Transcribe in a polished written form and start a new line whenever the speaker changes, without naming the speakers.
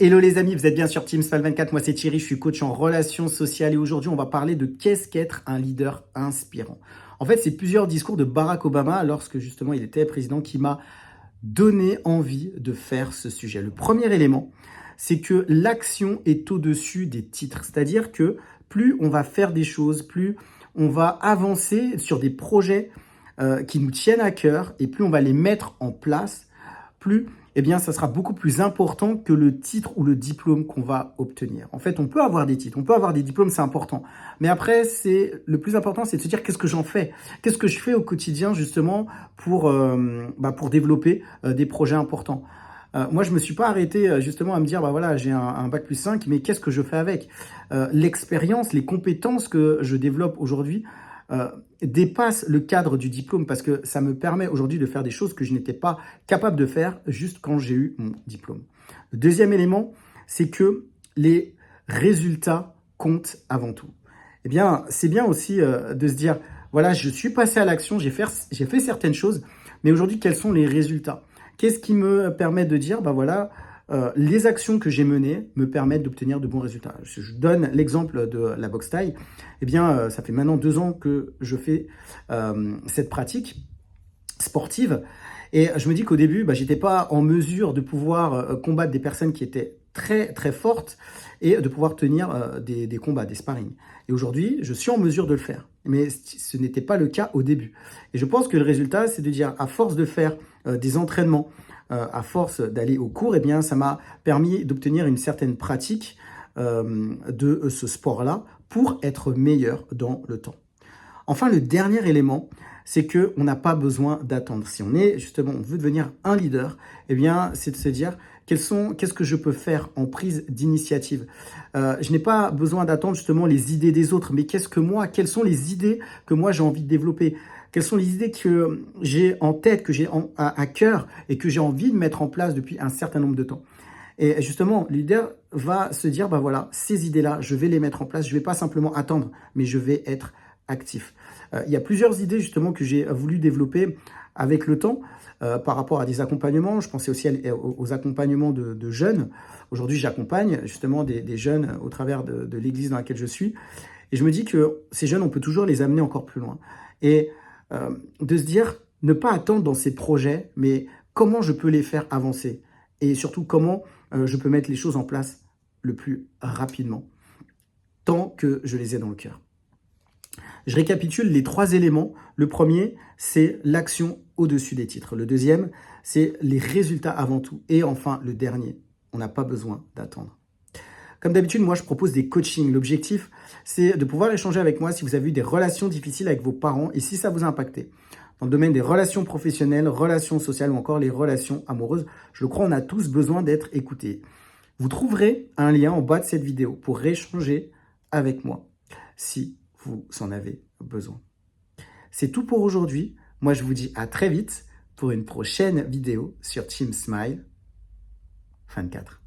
Hello les amis, vous êtes bien sur Team Smile 24, moi c'est Thierry, je suis coach en relations sociales et aujourd'hui on va parler de qu'est-ce qu'être un leader inspirant. En fait, c'est plusieurs discours de Barack Obama lorsque justement il était président qui m'a donné envie de faire ce sujet. Le premier élément, c'est que l'action est au-dessus des titres, c'est-à-dire que plus on va faire des choses, plus on va avancer sur des projets qui nous tiennent à cœur et plus on va les mettre en place, plus eh bien, ça sera beaucoup plus important que le titre ou le diplôme qu'on va obtenir. En fait, on peut avoir des titres, on peut avoir des diplômes, c'est important. Mais après, le plus important, c'est de se dire qu'est-ce que j'en fais? Qu'est-ce que je fais au quotidien, justement, pour développer des projets importants? Moi, je me suis pas arrêté justement à me dire, bah voilà, j'ai un bac plus 5, mais qu'est-ce que je fais avec? L'expérience, les compétences que je développe aujourd'hui dépasse le cadre du diplôme parce que ça me permet aujourd'hui de faire des choses que je n'étais pas capable de faire juste quand j'ai eu mon diplôme. Le deuxième élément, c'est que les résultats comptent avant tout. Eh bien, c'est bien aussi de se dire, voilà, je suis passé à l'action, j'ai fait certaines choses, mais aujourd'hui, quels sont les résultats? Qu'est-ce qui me permet de dire, bah voilà, les actions que j'ai menées me permettent d'obtenir de bons résultats. Je donne l'exemple de la boxe thaï. Eh bien, ça fait maintenant 2 ans que je fais cette pratique sportive. Et je me dis qu'au début, bah, j'étais pas en mesure de pouvoir combattre des personnes qui étaient très très fortes et de pouvoir tenir des combats, des sparring. Et aujourd'hui, je suis en mesure de le faire. Mais ce n'était pas le cas au début. Et je pense que le résultat, c'est de dire, à force de faire des entraînements, à force d'aller au cours, eh bien, ça m'a permis d'obtenir une certaine pratique de ce sport-là pour être meilleur dans le temps. Enfin, le dernier élément, c'est qu'on n'a pas besoin d'attendre. Si on est justement, on veut devenir un leader, eh bien, c'est de se dire qu'est-ce que je peux faire en prise d'initiative. Je n'ai pas besoin d'attendre justement les idées des autres, mais quelles sont les idées que moi j'ai envie de développer? Quelles sont les idées que j'ai en tête, que j'ai à cœur et que j'ai envie de mettre en place depuis un certain nombre de temps? Et justement, le leader va se dire, bah voilà, ces idées-là, je vais les mettre en place. Je ne vais pas simplement attendre, mais je vais être actif. Il y a plusieurs idées justement que j'ai voulu développer avec le temps par rapport à des accompagnements. Je pensais aussi aux accompagnements de jeunes. Aujourd'hui, j'accompagne justement des jeunes au travers de l'église dans laquelle je suis. Et je me dis que ces jeunes, on peut toujours les amener encore plus loin. Et de se dire, ne pas attendre dans ces projets, mais comment je peux les faire avancer et surtout comment je peux mettre les choses en place le plus rapidement, tant que je les ai dans le cœur. Je récapitule les 3 éléments. Le premier, c'est l'action au-dessus des titres. Le deuxième, c'est les résultats avant tout. Et enfin, le dernier, on n'a pas besoin d'attendre. Comme d'habitude, moi, je propose des coachings. L'objectif, c'est de pouvoir échanger avec moi si vous avez eu des relations difficiles avec vos parents et si ça vous a impacté. Dans le domaine des relations professionnelles, relations sociales ou encore les relations amoureuses, je le crois, on a tous besoin d'être écoutés. Vous trouverez un lien en bas de cette vidéo pour échanger avec moi si vous en avez besoin. C'est tout pour aujourd'hui. Moi, je vous dis à très vite pour une prochaine vidéo sur Team Smile 24.